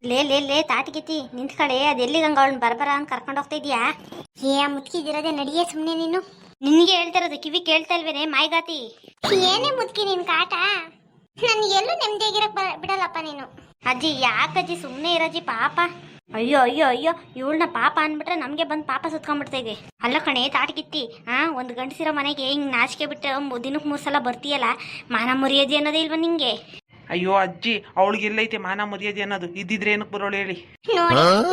ಲೇ ಲೇ ಲೇ ತಾಟಿಗೆತಿ ನಿಂತ್ ಕಡೆ ಅದು ಎಲ್ಲಿಗಂಗ ಅವಳನ್ನ ಬರಬರ ಅಂತ ಕರ್ಕೊಂಡು ಹೋಗ್ತಾ ಇದೀಯಾ? ಮುತ್ಕಿದಿರೋದೆ ನಡಿಯೇ ಸುಮ್ಮನೆ ನೀನು. ನಿನಗೆ ಹೇಳ್ತಿರೋದು ಕಿವಿ ಕೇಳ್ತಾ ಇಲ್ವೇನೆ ಮಾಯ್ಗಾತಿ? ಏನೇ ಮುತ್ಕಿ ನಿನ್ ಕಾಟ, ನನ್ ಎಲ್ಲೂ ನೆಮ್ಮದಿಯಾಗಿರಕ್ ಬಿಡಲ್ಲಪ್ಪ ನೀನು. ಅಜ್ಜಿ ಯಾಕಜ್ಜಿ ಸುಮ್ಮನೆ ಇರಜ್ಜಿ ಪಾಪ. ಅಯ್ಯೋ ಅಯ್ಯೋ ಅಯ್ಯೋ ಇವಳನ್ನ ಪಾಪ ಅಂದ್ಬಿಟ್ರೆ ನಮ್ಗೆ ಬಂದ್ ಪಾಪ ಸುತ್ಕೊಂಡ್ಬಿಡ್ತಾ ಇದೆ. ಅಲ್ಲ ಕಣೆ ತಾಟಗಿತ್ತಿ, ಒಂದ್ ಗಂಡಸಿರೋ ಮನೆಗೆ ಹಿಂಗ್ ನಾಚಿಕೆ ಬಿಟ್ಟು ದಿನಕ್ಕೆ 3 ಸಲ ಬರ್ತೀಯಲ್ಲ, ಮಾನ ಮರ್ಯಾದೆ ಅನ್ನೋದೇ ಇಲ್ವಾ ನಿಂಗೆ? ಅಯ್ಯೋ ಅಜ್ಜಿ, ಅವಳಿಗೆ ಎಲ್ಲೈತೆ ಮಾನ ಮರ್ಯಾದೆ ಅನ್ನೋದು? ಇದ್ದಿದ್ರೆ ಏನಕ್ಕೆ ಬರೋಳು ಹೇಳಿ?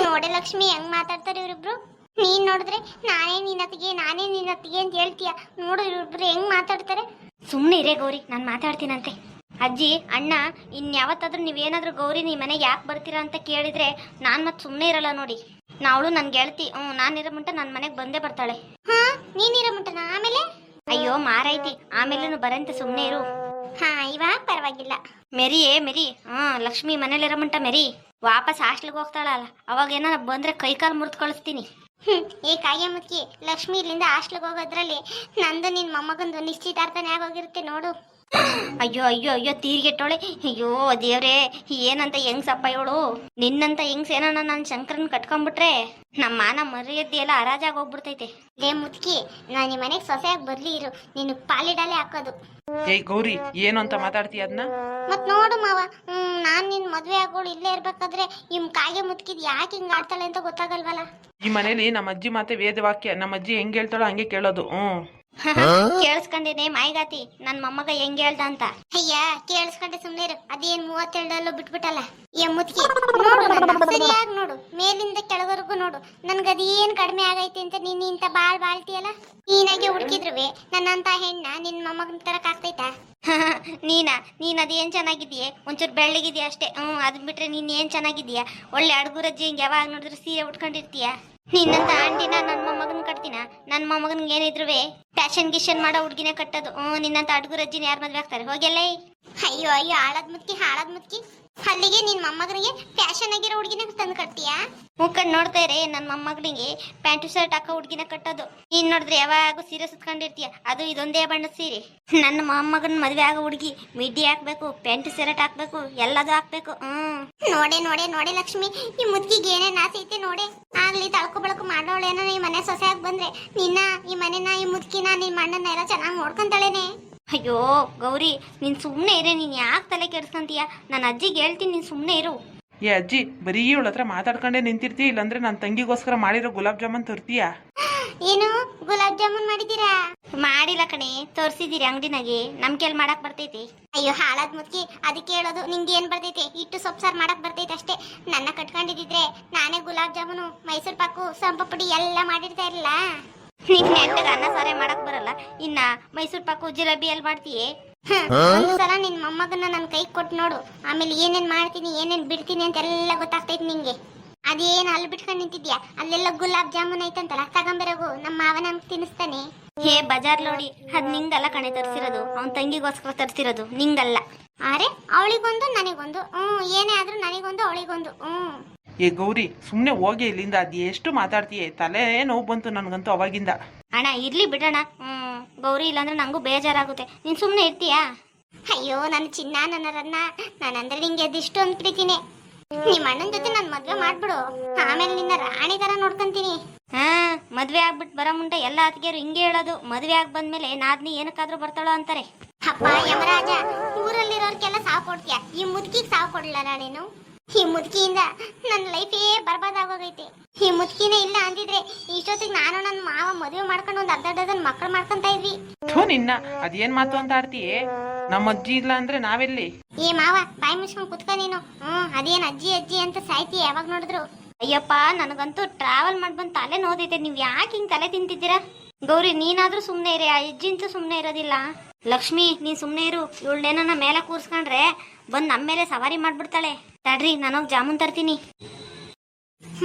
ನೋಡೆ ಲಕ್ಷ್ಮಿ ಹೆಂಗ್ ಮಾತಾಡ್ತಾರೆ ಇವ್ರಿಬ್ರು. ನೀನ್ ನೋಡಿದ್ರೆ ನಾನೇ ನಿನ್ನತ್ತಿಗೆ ಅಂತ ಹೇಳ್ತೀಯ. ನೋಡು ಇವ್ರಿಬ್ರು ಹೆಂಗ್ ಮಾತಾಡ್ತಾರೆ. ಸುಮ್ನೆ ಇರೇ ಗೌರಿ, ನಾನ್ ಮಾತಾಡ್ತೀನಂತೆ. ಅಜ್ಜಿ ಅಣ್ಣ ಇನ್ಯಾವತ್ತಾದ್ರೂ ನೀವೇನಾದ್ರೂ ಗೌರಿ ನೀ ಮನೆಗೆ ಯಾಕೆ ಬರ್ತೀರಾ ಅಂತ ಕೇಳಿದ್ರೆ ನಾನ್ ಮತ್ ಸುಮ್ನೆ ಇರಲ್ಲ ನೋಡಿ. ನಾವಳು ನನ್ ಗೆಳತಿ, ನಾನಿರೋ ಮುಂಟ ನನ್ ಮನೆಗ್ ಬಂದೇ ಬರ್ತಾಳೆ. ನೀನಿರೋ ಮುಂಟನ ಆಮೇಲೆ? ಅಯ್ಯೋ ಮಾರೈತಿ, ಆಮೇಲೆ ಬರಂತೆ, ಸುಮ್ನೆ ಇರು. ಇವಾಗ ಪರವಾಗಿಲ್ಲ. ಮೆರಿಯೇ ಮೆರಿ. ಲಕ್ಷ್ಮಿ ಮನೇಲಿರೋ ಮುಂಟ ಮೆರಿ. ವಾಪಸ್ ಹಾಸ್ಟೆಲ್ಗೆ ಹೋಗ್ತಾಳಲ್ಲ, ಅವಾಗ ಏನಾರ ಬಂದ್ರೆ ಕೈಕಾಲು ಮುರಿದು ಕಳಿಸ್ತೀನಿ. ಏ ಕಾಯ ಮುತ್ಕಿ, ಲಕ್ಷ್ಮಿ ಇಲ್ಲಿಂದ ಹಾಸ್ಟೆಲ್ಗೆ ಹೋಗೋದ್ರಲ್ಲಿ ನಂದು ನಿನ್ ಮೊಮ್ಮಗಂದು ನಿಶ್ಚಿತಾರ್ಥನೇ ಆಗೋಗಿರುತ್ತೆ ನೋಡು. ಅಯ್ಯೋ ಅಯ್ಯೋ ಅಯ್ಯೋ ತೀರ್ಗೆಟ್ಟೋಳೆ. ಅಯ್ಯೋ ದೇವ್ರೇ, ಏನಂತ ಹೆಂಗ್ಸಪ್ಪ ಇವಳು. ನಿನ್ನಂತ ಹೆಂಗ್ಸ್ ಏನ ನಾನು ಶಂಕರನ್ ಕಟ್ಕೊಂಡ್ಬಿಟ್ರೆ ನಮ್ಮ ಮಾನ ಮರ್ಯಾದೆ ಎಲ್ಲ ಹರಾಜಾಗಿ ಹೋಗ್ಬಿಡ್ತೈತೆ. ಲೇ ಮುತ್ಕಿ, ನಾನು ಈ ಮನೆಗೆ ಸೊಸೆಯಾಗಿ ಬರ್ಲಿ ಇರು, ನೀನು ಪಾಲಿಡಾಲೆ ಹಾಕೋದು. ಏಯ್ ಗೌರಿ, ಏನು ಅಂತ ಮಾತಾಡ್ತೀಯ ಅದನ್ನ? ಮತ್ ನೋಡು ಮಾವ, ನಾನ್ ನಿನ್ ಮದ್ವೆ ಆಗೋಳು ಇಲ್ಲೇ ಇರ್ಬೇಕಾದ್ರೆ ಇಮ್ ಕಾಗೆ ಮುತ್ಕಿದ್ ಯಾಕೆ ಹಿಂಗ್ ಆಡ್ತಾಳೆ ಅಂತ ಗೊತ್ತಾಗಲ್ವಲ್ಲ. ಈ ಮನೇಲಿ ನಮ್ಮ ಅಜ್ಜಿ ಮಾತೆ ವೇದವಾಕ್ಯ. ನಮ್ಮ ಅಜ್ಜಿ ಹೆಂಗ್ ಹೇಳ್ತಾಳೋ ಹಂಗೆ ಕೇಳೋದು. ಕೇಳಿಸ್ಕೊಂಡೇನೆ ಮಾಯಿಗಾತಿ, ನನ್ ಮೊಮ್ಮಗ ಹೆಂಗ್ ಹೇಳ್ದ ಅಂತ. ಅಯ್ಯ ಕೇಳಿಸ್ಕೊಂಡೆ ಸುಮ್ನೆ ಇರು. ಅದೇನ್ 37 ಬಿಟ್ಬಿಟ್ಟಲ್ಲ. ಮುತ್ಕಿ ನೋಡು, ಸರಿಯಾಗಿ ನೋಡು, ಮೇಲಿಂದ ಕೆಳವರೆಗೂ ನೋಡು. ನನ್ಗದೇನ್ ಕಡಿಮೆ ಆಗೈತೆ ಅಂತ ನೀನ್ ಇಂತ ಬಾಳ್ತೀಯಲ್ಲ. ನೀನಾಗೆ ಹುಡುಕಿದ್ರುವೆ ನನ್ನಂತ ಹೆಣ್ಣ ನಿನ್ ಮೊಮ್ಮಗನ್ ತರಕ್ ಆಗ್ತೈತಾ? ನೀನ್ ಅದೇನ್ ಚೆನ್ನಾಗಿದೀಯ, ಒಂಚೂರು ಬೆಳ್ಳಗಿದ್ಯಾ ಅಷ್ಟೇ. ಅದ್ ಬಿಟ್ರೆ ನೀನ್ ಏನ್ ಚೆನ್ನಾಗಿದೀಯಾ, ಒಳ್ಳೆ ಅಡ್ಗುರಜ್ಜಿ ಹಿಂಗ್ ಯಾವಾಗ ನೋಡಿದ್ರು ಸೀರೆ ಉಟ್ಕೊಂಡಿರ್ತೀಯ. ನಿನ್ನಂತ ಆಂಟಿನ ನನ್ ಮೊಮ್ಮಗನ್ ಕಟ್ತೀನ? ನನ್ ಮೊಮ್ಮಗನ್ಗೆ ಏನಿದ್ರುವೆ ಫ್ಯಾಷನ್ ಗಿಷನ್ ಮಾಡೋ ಹುಡ್ಗಿನೇ ಕಟ್ಟೋದು. ನಿನ್ನಂತ ಅಡ್ಗುರಜ್ಜಿನ ಯಾರು ಮದ್ವೆ ಆಗ್ತಾರೆ? ಹೋಗೆಲ್ಲ. ಅಯ್ಯೋ ಅಯ್ಯೋ ಹಾಳದ್ ಮುತ್ಕಿ, ಅಲ್ಲಿಗೆ ನಿನ್ ಮೊಮ್ಮಗನಿಗೆ ಫ್ಯಾಷನ್ ಆಗಿರೋ ಹುಡ್ಗಿನ ತಂದು ಕಟ್ತೀಯಾ? ಮುಖಂಡ್ ನೋಡ್ತಾ ಇರೇ, ನನ್ ಮೊಮ್ಮಗನಿಗೆ ಪ್ಯಾಂಟು ಶರ್ಟ್ ಹಾಕೋ ಹುಡ್ಗಿನ ಕಟ್ಟೋದು. ನೀನ್ ನೋಡಿದ್ರೆ ಯಾವಾಗೂ ಸೀರೆ ಸುತ್ಕೊಂಡಿರ್ತೀಯ, ಅದು ಇದೊಂದೇ ಬಣ್ಣದ ಸೀರೆ. ನನ್ನ ಮೊಮ್ಮಗನ್ ಮದ್ವೆ ಆಗೋ ಹುಡ್ಗಿ ಮಿಡ್ಡಿ ಹಾಕ್ಬೇಕು, ಪ್ಯಾಂಟು ಶರ್ಟ್ ಹಾಕ್ಬೇಕು, ಎಲ್ಲದೂ ಹಾಕ್ಬೇಕು. ನೋಡೆ ಲಕ್ಷ್ಮಿ, ಈ ಮುದ್ಕಿಗೆ ಏನೇನ್ ಆಸೆ ಐತೆ ನೋಡೆ. ಆಗ್ಲಿ ತಳ್ಕೊ ಬಳಕು ಮಾಡೋಳೇನೋ ಈ ಮನೆ ಸೊಸೆಯಾಗಿ ಬಂದ್ರೆ ನಿನ್ನ ಈ ಮನೆನ ಈ ಮುದ್ಕಿನ ನಿನ್ ಮಣ್ಣನ್ನ ಎಲ್ಲ ಚೆನ್ನಾಗಿ ನೋಡ್ಕೊಂತಾಳೇನೆ. ಅಯ್ಯೋ ಗೌರಿ, ನೀನ್ ಸುಮ್ನೆ ಇರೇ, ನೀನ್ ಯಾಕೆ ತಲೆ ಕೆಡ್ಸ್ಕೊಂತೀಯ? ನಾನು ಅಜ್ಜಿಗೆ ಹೇಳ್ತೀನಿ, ನೀನ್ ಸುಮ್ನೆ ಇರು. ಏ ಅಜ್ಜಿ, ಬರೀ ಇವಳ ಹತ್ರ ಮಾತಾಡ್ಕೊಂಡೇ ನಿಂತಿರ್ತೀಯ, ಇಲ್ಲಾಂದ್ರೆ ನನ್ನ ತಂಗಿಗೋಸ್ಕರ ಮಾಡಿರೋ ಗುಲಾಬ್ ಜಾಮೂನ್ ತರ್ತೀಯಾ? ಏನು ಗುಲಾಬ್ ಜಾಮೂನ್ ಮಾಡಿದೀರಾ? ಮಾಡಿಲ್ಲ ಕಣೆ, ತೋರ್ಸಿದೀರಿ ಅಂಗಡಿನಾಗೆ. ನಮ್ ಕೇಳಿ ಮಾಡಕ್ ಬರ್ತೈತಿ? ಅಯ್ಯೋ ಹಾಳದ್ ಮುದ್ಕಿ, ಅದಕ್ಕೆ ಹೇಳೋದು, ನಿಂಗೆ ಏನ್ ಬರ್ತೈತೆ? ಇಟ್ಟು ಸೊಪ್ಪು ಸಾರು ಮಾಡಕ್ ಬರ್ತೈತೆ ಅಷ್ಟೇ. ನನ್ನ ಕಟ್ಕೊಂಡಿದ್ರೆ ನಾನೇ ಗುಲಾಬ್ ಜಾಮೂನು, ಮೈಸೂರು ಪಾಕು, ಸಂಪಪುಡಿ ಎಲ್ಲ ಮಾಡಿರ್ತಾ ಇರಲಿಲ್ಲ. ನಿನ್ ನೆಂಟಗ ಅನ್ನ ಸಾರೇ ಮಾಡಕ್ ಬರಲ್ಲ, ಇನ್ನ ಮೈಸೂರು ಪಾಕು ಜಿಲೇಬಿ ಎಲ್ಲಿ ಮಾಡ್ತೀಯೇ? ಒಂದ್ಸಲ ನಿನ್ ಮೊಮ್ಮಗನ್ನ ನನ್ ಕೈ ಕೊಟ್ಟು ನೋಡು, ಆಮೇಲೆ ಏನೇನ್ ಮಾಡ್ತೀನಿ ಏನೇನ್ ಬಿಡ್ತೀನಿ ಅಂತ ಎಲ್ಲ ಗೊತ್ತಾಗ್ತೈತಿ ನಿಂಗೆ. ಅದೇನ್ ಅಲ್ಲಿ ಬಿಟ್ಕೊಂಡ್ ನಿಂತಿದ್ಯಾ? ಅಲ್ಲೆಲ್ಲ ಗುಲಾಬ್ ಜಾಮೂನ್ ಐತಂತಲ್ಲ, ತಗೊಂಬರೋಗು, ನಮ್ಮ ಮಾವ ನಮ್ಗೆ ತಿನ್ನಿಸ್ತಾನೆ. ಹೇ ಬಜಾರ್ ನೋಡಿ, ಅದ್ ನಿಂಗಲ್ಲ ಕಣೆ ತರ್ಸಿರೋದು, ಅವನ್ ತಂಗಿಗೋಸ್ಕರ ತರ್ಸಿರೋದು, ನಿಂಗಲ್ಲ. ಅರೆ ಅವಳಿಗೊಂದು ನನಗೊಂದು, ಏನೇ ಆದ್ರೂ ನನಗೊಂದು ಅವಳಿಗೊಂದು. ಏ ಗೌರಿ, ಸುಮ್ನೆ ಹೋಗಿ ಇಲ್ಲಿಂದ. ಅದ್ ಎಷ್ಟು ಮಾತಾಡ್ತೀಯ, ತಲೆ ನೋವು ಬಂತು ನನ್ಗಂತೂ ಅವಾಗಿಂದ. ಅಣ್ಣ ಇರ್ಲಿ ಬಿಡೋಣ. ಗೌರಿ ಇಲ್ಲಾಂದ್ರೆ ನಂಗೂ ಬೇಜಾರಾಗುತ್ತೆ. ನೀನ್ ಸುಮ್ನೆ ಇರ್ತೀಯಾ? ಅಯ್ಯೋ ನನ್ನ ಚಿನ್ನ, ನನ್ನ ರನ್ನ, ನಾನಂದ್ರೆ ನಿಂಗೆ ಅದಿಷ್ಟು ಅಂದ್ಬಿಡ್ತೀನಿ. ನಿಮ್ಮ ಅಣ್ಣನ ಜೊತೆ ನನ್ ಮದ್ವೆ ಮಾಡ್ಬಿಡು, ಆಮೇಲೆ ನಿನ್ನ ರಾಣಿ ತರ ನೋಡ್ಕೊಂತೀನಿ. ಮದ್ವೆ ಆಗ್ಬಿಟ್ಟು ಬರೋ ಮುಂಟೆ ಎಲ್ಲ ಅತ್ತಿಗೆರು ಹಿಂಗೆ ಹೇಳೋದು, ಮದ್ವೆ ಆಗಿ ಬಂದ್ಮೇಲೆ ನಾದ್ನಿ ಏನಕ್ಕಾದ್ರೂ ಬರ್ತಾಳೋ ಅಂತಾರೆ. ಅಪ್ಪ ಯಮರಾಜ, ಊರಲ್ಲಿರೋರ್ಗೆಲ್ಲ ಸಾವು ಕೊಡ್ತೀಯ, ಈ ಮುದುಕಿಗೆ ಸಾವು ಕೊಡ್ಲಲ್ಲ ನೀನು? ಈ ಮುದುಕಿಯಿಂದ ನನ್ನ ಲೈಫೇ ಬರ್ಬಾದಾಗೋಗೈತೆ. ಈ ಮುದುಕಿನೇ ಇಲ್ಲ ಅಂದಿದ್ರೆ ಇಷ್ಟೊತ್ತಿಗೆ ನಾನು ನನ್ನ ಮಾವ ಮದುವೆ ಮಾಡ್ಕೊಂಡು ಒಂದ್ 10 ಡಜನ್ ಮಕ್ಕಳು ಮಾಡ್ಕೊಂತ ಇದ್ವಿ. ನಿನ್ನ ಅದೇನ್ ಮಾತು ಅಂತ ಆಡ್ತೀಯೇ? ನಮ್ಮ ಅಜ್ಜಿ ಇಲ್ಲ ಅಂದ್ರೆ ನಾವೆಲ್ಲಿ? ಏ ಮಾವ, ಬಾಯಿ ಮುಚ್ಕೊಂಡ್ ಕುತ್ಕ ನೀನು. ಅದೇನ್ ಅಜ್ಜಿ ಅಂತ ಸಾಯ್ತೀಯ ಯಾವಾಗ ನೋಡಿದ್ರು? ಅಯ್ಯಪ್ಪ, ನನಗಂತೂ ಟ್ರಾವೆಲ್ ಮಾಡ್ಬಂದ್ ತಲೆ ನೋದೈತೆ. ನೀವ್ ಯಾಕೆ ಹಿಂಗ್ ತಲೆ ತಿಂತಿದ್ದೀರಾ? ಗೌರಿ ನೀನಾದ್ರೂ ಸುಮ್ನೆ ಇರಿ, ಆ ಅಜ್ಜಿಂತೂ ಸುಮ್ನೆ ಇರೋದಿಲ್ಲ. ಲಕ್ಷ್ಮಿ ನೀನ್ ಸುಮ್ನೆ ಇರು, ಇವಳೇನ ಮೇಲೆ ಕೂರ್ಸ್ಕೊಂಡ್ರೆ ಬಂದ್ ನಮ್ಮ ಮೇಲೆ ಸವಾರಿ ಮಾಡ್ಬಿಡ್ತಾಳೆ. ತಡ್ರಿ, ನಾನೋಗ್ ಜಾಮೂನ್ ತರ್ತೀನಿ.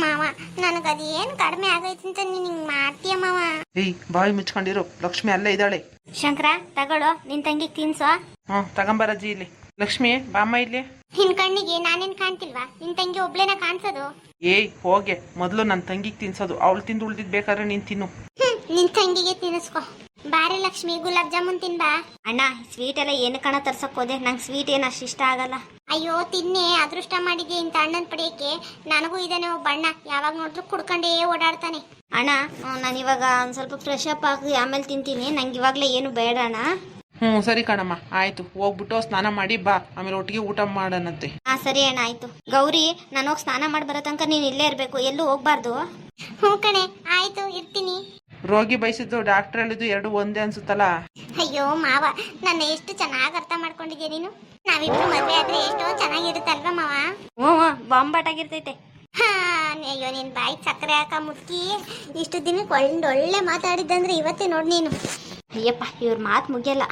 ಮಾವ, ನನಗದೇನ್ ಕಡಿಮೆ ಆಗೈತಿ ಅಂತ ನೀನ್ ಹಿಂಗ್ ಮಾಡ್ತೀಯ ಮಾವ? ಏಯ್ ಬಾಯಿ ಮುಚ್ಕೊಂಡಿರು, ಲಕ್ಷ್ಮಿ ಅಲ್ಲೇ ಇದ್ದಾಳೆ. ಶಂಕರ ತಗೊಳ್ಳೋ, ನಿನ್ ತಂಗಿಗ್ ತಿನ್ಸೋ. ತಗೊಂಬರಜ್ಜಿ ಇಲ್ಲಿ. ಲಕ್ಷ್ಮಿ ಬಾಮ್ಮ ಇಲ್ಲಿ. ನಿನ್ ಕಣ್ಣಿಗೆ ನಾನೇನ್ ಕಾಣ್ತಿಲ್ವಾ? ನಿನ್ ತಂಗಿ ಒಬ್ಳೇನ ಕಾಣ್ಸೋದು? ಏಯ್ ಹೋಗೆ, ಮೊದ್ಲು ನನ್ನ ತಂಗಿಗೆ ತಿನ್ಸೋದು, ಅವಳು ತಿಂದು ಉಳ್ದಿದ್ ಬೇಕಾದ್ರೆ ನೀನ್ ತಿನ್ನು. ನಿನ್ ತಂಗಿಗೆ ತಿನ್ನಿಸ್ಕೊ. ಬಾರಿ ಲಕ್ಷ್ಮಿ ಗುಲಾಬ್ ಜಾಮೂನ್ ತಿನ್ಬಾ. ಅಣ್ಣ ಸ್ವೀಟ್ ಎಲ್ಲ ಏನು ಕಣ ತರ್ಸಕ್ ಹೋದೆ, ನಂಗೆ ಸ್ವೀಟ್ ಏನು ಅಷ್ಟು ಇಷ್ಟ ಆಗಲ್ಲ. ಅಯ್ಯೋ ತಿನ್ನೆ, ಅದೃಷ್ಟ ಮಾಡಿದ್ದೆ ಇಂತ ಅಣ್ಣನ್ ಪಡೆಯಕ್ಕೆ. ನನಗೂ ಇದೇನೆ ಒಬ್ಬ ಅಣ್ಣ, ಯಾವಾಗ ನೋಡಿದ್ರು ಕುಡ್ಕೊಂಡೇ ಓಡಾಡ್ತಾನೆ. ಅಣ್ಣ ನಾನು ಇವಾಗ ಒಂದ್ ಸ್ವಲ್ಪ ಫ್ರೆಶ್ ಅಪ್ ಆಗಿ ಆಮೇಲೆ ತಿಂತೀನಿ, ನಂಗೆ ಇವಾಗ್ಲೇ ಏನು ಬೇಡ ಅಣ್ಣ. ಸರಿ ಕಣಮ್ಮ, ಆಯ್ತು. ಹೋಗ್ಬಿಟ್ಟು ಸ್ನಾನ ಮಾಡಿ ಬಾ, ಆಮೇಲೆ ಒಟ್ಟಿಗೆ ಊಟ ಮಾಡೋಣಂತೆ. ಸರಿ ಅಣ್ಣ ಆಯ್ತು. ಗೌರಿ, ನಾನು ಹೋಗಿ ಸ್ನಾನ ಮಾಡಿ ಬರೋ ತನಕ ನೀನು ಇಲ್ಲೇ ಇರ್ಬೇಕು, ಎಲ್ಲೂ ಹೋಗ್ಬಾರ್ದು. ಹ್ಞೂ ಕಣೆ, ಆಯ್ತು ಇರ್ತೀನಿ. ರೋಗಿ ಬಯಸಿದ್ದು ಡಾಕ್ಟರ್ ಹೇಳಿದ್ದು ಎರಡು ಒಂದೇ ಅನ್ಸುತ್ತಲ್ಲ. ಅಯ್ಯೋ ಮಾವ, ನನ್ನ ಎಷ್ಟು ಚೆನ್ನಾಗಿ ಅರ್ಥ ಮಾಡ್ಕೊಂಡಿದ್ಯಾ ನೀನು. ನಾವಿಬ್ರು ಮದ್ವೆ ಆದ್ರೆ ಎಷ್ಟೋ ಚೆನ್ನಾಗಿರುತ್ತಲ್ವಾ ಮಾವ? ಹ್ಞೂ ಬಾಂಬಾಟಾಗಿರ್ತೈತೆ. ಅಯ್ಯೋ ನಿನ್ ಬಾಯಿ ಸಕ್ಕರೆ ಹಾಕ ಮುದ್ಕಿ, ಇಷ್ಟು ದಿನಕ್ಕೆ ಒಳ್ಳೆ ಮಾತಾಡಿದ್ದಂದ್ರೆ ಇವತ್ತೇ ನೋಡ್ ನೀನು. ಅಯ್ಯಪ್ಪ, ಇವ್ರ ಮಾತು ಮುಗಿಯಲ್ಲ.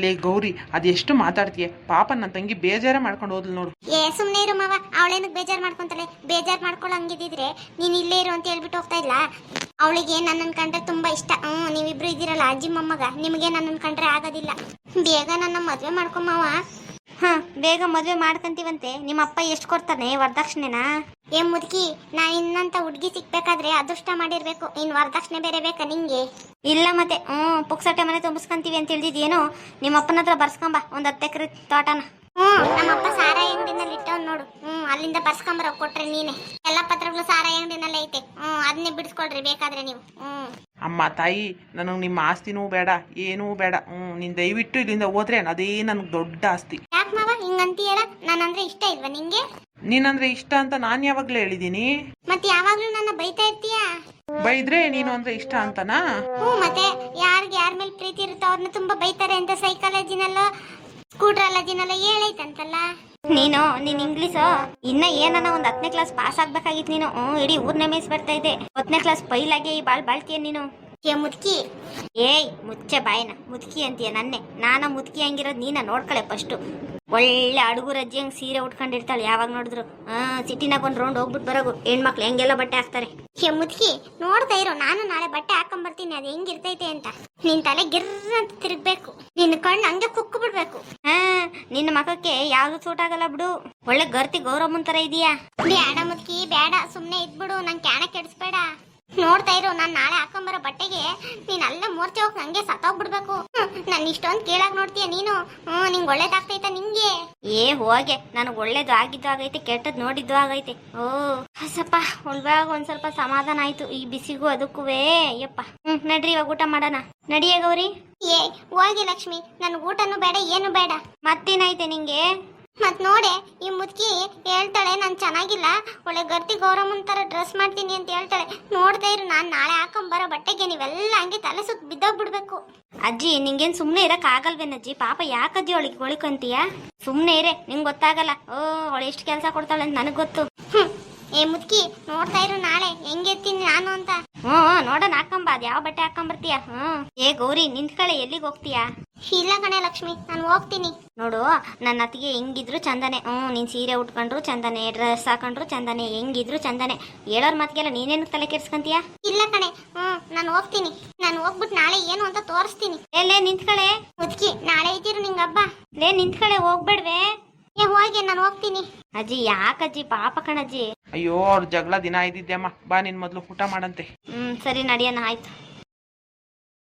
ಲೇ ಗೌರಿ, ಅದೆಷ್ಟು ಮಾತಾಡ್ತೀಯ? ಪಾಪ ನನ್ನ ತಂಗಿ ಬೇಜಾರ ಮಾಡ್ಕೊಂಡು ಹೋದ್ಲು ನೋಡು. ಸುಮ್ನೆ ಇರು ಮಾವ, ಅವಳೇನಕ್ಕೆ ಬೇಜಾರ್ ಮಾಡ್ಕೊಂತಾಳೆ? ಬೇಜಾರ್ ಮಾಡ್ಕೊಳ್ಳೋ ಹಂಗಿದ್ರೆ ನೀನ್ ಇಲ್ಲೇ ಇರು ಅಂತ ಹೇಳ್ಬಿಟ್ಟು ಹೋಗ್ತಾ ಇಲ್ಲ. ಅವಳಿಗೆ ನನ್ನನ್ ಕಂಡ್ರೆ ತುಂಬಾ ಇಷ್ಟ. ನೀವಿಬ್ರು ಇದ್ದೀರಲ್ಲ ಅಜ್ಜಿ ಮೊಮ್ಮಗ, ನಿಮಗೆ ನನ್ನನ್ ಕಂಡ್ರೆ ಆಗೋದಿಲ್ಲ. ಬೇಗ ನನ್ನ ಮದ್ವೆ ಮಾಡ್ಕೊಂಬವ. ಬೇಗ ಮದ್ವೆ ಮಾಡ್ಕಂತೀವಂತೆ. ನಿಮ್ಮ ಅಪ್ಪ ಎಷ್ಟು ಕೊಡ್ತಾನೆ ವರದಕ್ಷಿಣೆನಾ? ಮುದುಕಿ, ನಾನ್ ಇನ್ನಂತ ಹುಡ್ಗಿ ಸಿಕ್ಬೇಕಾದ್ರೆ ಅದೃಷ್ಟ ಮಾಡಿರ್ಬೇಕು. ಇನ್ ವರದಕ್ಷಿಣೆ ಬೇರೆ ಬೇಕಾ ನಿಂಗೆ? ಇಲ್ಲ ಮತ್ತೆ ಪುಕ್ಸಟ್ಟೆ ಮನೆ ತುಂಬಿಸ್ಕೊಂತೀವಿ ಅಂತ ಹೇಳಿದ್ಯೇನು? ನಿಮ್ಮ ಅಪ್ಪನ ಹತ್ರ ಬರ್ಸ್ಕೊಂಬ ಒಂದ್ 10 ಎಕರೆ ತೋಟನ. ನಮ್ಮಪ್ಪ ಸಾರಾಯಿ ಅಂಗಡಿನಲ್ಲಿ ಇಟ್ಟವ್ ನೋಡು. ಅಲ್ಲಿಂದ ಬರ್ಸ್ಕೊಂಬರ ಕೊಟ್ರೆ ನೀನೆ. ಎಲ್ಲಾ ಪತ್ರಗಳು ಸಾರಾಯಿ ಅಂಗಡಿನಲ್ಲೇ ಐತೆ. ಅದನ್ನೇ ಬಿಡಿಸ್ಕೊಡ್ರಿ ಬೇಕಾದ್ರೆ ನೀವು. ಅಮ್ಮ ತಾಯಿ, ನನಗೆ ನಿಮ್ಮ ಆಸ್ತಿನೂ ಬೇಡ, ಏನೂ ಬೇಡ. ನೀನ್ ದಯವಿಟ್ಟು ಇಲ್ಲಿಂದ ಹೋದ್ರೆ ಅದೇ ನನ್ಗೆ ದೊಡ್ಡ ಆಸ್ತಿ. ಯಾಕೆ ಮಾವ ಹಿಂಗಂತೀಯಲ್ಲ? ನಾನಂದ್ರೆ ಇಷ್ಟ ಇಲ್ವಾ ನಿಂಗೆ? ನೀನಂದ್ರೆ ಇಷ್ಟ ಅಂತ ನಾನ್ ಯಾವಾಗ್ಲೂ ಹೇಳಿದೀನಿ. ಮತ್ತೆ ಯಾವಾಗ್ಲೂ ನನ್ನ ಬೈತಾ ಇರ್ತೀಯ? ಬೈದ್ರೆ ನೀನು ಅಂದ್ರೆ ಇಷ್ಟ ಅಂತನಾ? ಮತ್ತೆ ಯಾರಿಗೆ ಯಾರ ಮೇಲೆ ಪ್ರೀತಿ ಇರುತ್ತೋ ಅವ್ರನ್ನ ತುಂಬಾ ಬೈತಾರೆ ಅಂತ ಸೈಕಾಲಜಿನಲ್ಲ ಸ್ಕೂಟ್ರಾಲಜಿನಲ್ಲ ಹೇಳೈತಂತಲ್ಲ. ನೀನ್ ಇಂಗ್ಲೀಷ್ ಇನ್ನ ಏನನ ಒಂದ್ 10ನೇ ಕ್ಲಾಸ್ ಪಾಸ್ ಆಗ್ಬೇಕಾಗಿತ್ತು ನೀನು. ಇಡೀ ಊರ್ನೇ ಮೇಸ್ ಬರ್ತಾ ಇದೆ. 10ನೇ ಕ್ಲಾಸ್ ಫೈಲ್ ಆಗಿ ಬಾಳ್ತೀಯ ನೀನು. ಮುದ್ಕಿ, ಏಯ್ ಮುಚ್ಚೆ ಬಾಯಿನ. ಮುದ್ಕಿ ಅಂತೀಯ ನನ್ನೆ? ನಾನ ಮುದ್ಕಿ ಹಂಗಿರೋದ್ ನೀನ ನೋಡ್ಕಳೆ ಫಸ್ಟ್. ಒಳ್ಳೆ ಅಡುಗುರ ಅಜ್ಜಿ ಹಂಗ್ ಸೀರೆ ಉಟ್ಕೊಂಡಿರ್ತಾಳೆ ಯಾವಾಗ ನೋಡಿದ್ರು. ಸಿಟಿನಾಗ ಒಂದ್ ರೌಂಡ್ ಹೋಗ್ಬಿಟ್ಟು ಬರೋಗು. ಹೆಣ್ಮಕ್ಳು ಹೆಂಗೆಲ್ಲ ಬಟ್ಟೆ ಹಾಕ್ತಾರೆ. ಮುದ್ಕಿ ನೋಡ್ತಾ ಇರೋ, ನಾನು ನಾಳೆ ಬಟ್ಟೆ ಹಾಕೊಂಡ್ಬರ್ತೀನಿ, ಅದ್ ಹೆಂಗಿರ್ತೈತೆ ಅಂತ. ನಿನ್ ತಲೆ ಗಿರ್ರ ಅಂತ ತಿರ್ಗ್ಬೇಕು, ನಿನ್ನ ಕಣ್ಣು ಹಂಗೆ ಕುಕ್ಕು ಬಿಡ್ಬೇಕು. ನಿನ್ನ ಮಖಕ್ಕೆ ಯಾವ್ದು ಸೂಟ್ ಆಗಲ್ಲ ಬಿಡು. ಒಳ್ಳೆ ಗರ್ತಿ ಗೌರಮ್ಮನ್ ತರ ಇದೀಯಾ. ಬೇಡ ಮುದ್ಕಿ ಬೇಡ, ಸುಮ್ನೆ ಇದ್ಬಿಡು, ನನ್ ಕ್ಯಾಣ ಕೆಡಿಸ್ಬೇಡ. ನೋಡ್ತಾ ಇರೋ, ನಾನ್ ನಾಳೆ ಹಾಕೊಂಬರೋ ಬಟ್ಟೆಗೆ ನೀನ್ ಅಲ್ಲೇ ಮೂರ್ತಿ ಹೋಗಿ ನಂಗೆ ಸತ್ತೋಗ್ಬಿಡ್ಬೇಕು. ನನ್ ಇಷ್ಟೊಂದ್ ಕೇಳಾಗ್ ನೋಡ್ತೀಯ ನೀನು. ನಿಂಗ್ ಒಳ್ಳೇದಾಗ್ತೈತ ನಿಂಗೆ? ಹೋಗೆ, ನನಗ್ ಒಳ್ಳೇದು ಆಗಿದ್ದು ಆಗೈತೆ, ಕೆಟ್ಟದ್ ನೋಡಿದ್ದು ಆಗೈತೆ. ಸ್ವಲ್ಪ ಒಳವಾಗ ಒಂದ್ ಸ್ವಲ್ಪ ಸಮಾಧಾನ ಆಯ್ತು ಈ ಬಿಸಿಗೂ ಅದಕ್ಕೂವೇ. ಯಪ್ಪ, ನಡ್ರಿ ಇವಾಗ ಊಟ ಮಾಡೋಣ. ನಡಿಯೇ ಗೌರಿ. ಹೋಗಿ ಲಕ್ಷ್ಮಿ, ನನ್ ಊಟನು ಬೇಡ ಏನು ಬೇಡ. ಮತ್ತೇನಾಯ್ತೆ ನಿಂಗೆ? ಮತ್ ನೋಡೆ, ಈ ಮುದ್ಕಿ ಹೇಳ್ತಾಳೆ ನಾನ್ ಚೆನ್ನಾಗಿಲ್ಲ, ಒಳ್ಳೆ ಗರ್ತಿ ಗೌರಮ್ಮನ್ ತರ ಡ್ರೆಸ್ ಮಾಡ್ತೀನಿ ಅಂತ ಹೇಳ್ತಾಳೆ. ನೋಡ್ತಾ ಇರು, ನಾನ್ ನಾಳೆ ಹಾಕೊಂಬರೋ ಬಟ್ಟೆಗೆ ನೀವೆಲ್ಲ ಹಂಗೆ ತಲೆ ಸುತ್ತ ಬಿದ್ದೋಗ್ಬಿಡ್ಬೇಕು. ಅಜ್ಜಿ ನಿಂಗೇನ್ ಸುಮ್ನೆ ಇರಕ್ ಆಗಲ್ವೇನಜ್ಜಿ? ಪಾಪ ಯಾಕಜ್ಜಿ ಅವಳಿಗೆ ಗೊಳಿಕೊಂತೀಯ? ಸುಮ್ನೆ ಇರೇ, ನಿಂಗ್ ಗೊತ್ತಾಗಲ್ಲ. ಅವಳು ಎಷ್ಟು ಕೆಲಸ ಕೊಡ್ತಾಳೆ ಅಂತ ನನಗ್ ಗೊತ್ತು. ಮುದ್ಕಿ ನೋಡ್ತಾ ಇರು, ನಾಳೆ ಹೆಂಗಿರ್ತೀನಿ ನಾನು ಅಂತ. ನೋಡೋಣ, ಹಾಕೊಂಬ. ಅದ್ ಯಾವ ಬಟ್ಟೆ ಹಾಕೊಂಬರ್ತೀಯ? ಗೌರಿ ನಿಂತ್ಕಳೆ, ಎಲ್ಲಿಗೆ ಹೋಗ್ತೀಯಾ? ಇಲ್ಲ ಕಣೆ ಲಕ್ಷ್ಮಿ, ನಾನು ಹೋಗ್ತೀನಿ. ನೋಡು, ನನ್ನ ಅತ್ತಿಗೆ ಹೆಂಗಿದ್ರು ಚಂದನೆ. ನೀನ್ ಸೀರೆ ಉಟ್ಕೊಂಡ್ರು ಚಂದನೆ, ಡ್ರೆಸ್ ಹಾಕೊಂಡ್ರು ಚಂದನೆ, ಹೆಂಗಿದ್ರು ಚಂದನೆ. ಹೇಳೋರ್ ಮಾತಿಗೆಲ್ಲ ನೀನೇನು ತಲೆ ಕೆಡ್ಸ್ಕೊಂತೀಯ? ಇಲ್ಲ ಕಣೆ, ನಾನು ಹೋಗ್ತೀನಿ. ನಾನು ಹೋಗ್ಬಿಟ್ಟು ನಾಳೆ ಏನು ಅಂತ ತೋರಿಸ್ತೀನಿ. ಲೇ ನಿಂತ್ಕಳೆ ಮುದ್ಕಿ, ನಾಳೆ ಇದ್ದೀರು ನಿಂಗ ಹಬ್ಬ. ಲೇ ನಿಂತ್ಕಳೆ, ಹೋಗ್ಬೇಡ್ವೆ. ಹೋಗಿ, ನಾನು ಹೋಗ್ತೀನಿ. ಅಜ್ಜಿ ಯಾಕಜ್ಜಿ? ಪಾಪ ಕಣಜ್ಜಿ. ಅಯ್ಯೋ, ಅವ್ರ ಜಗಳ ದಿನ ಇದ್ದಿದ್ದೆಮ್ಮ. ಬಾ, ನಿನ್ ಮೊದ್ಲು ಊಟ ಮಾಡಂತೆ. ಸರಿ ನಡಿಯೋಣ, ಆಯ್ತು.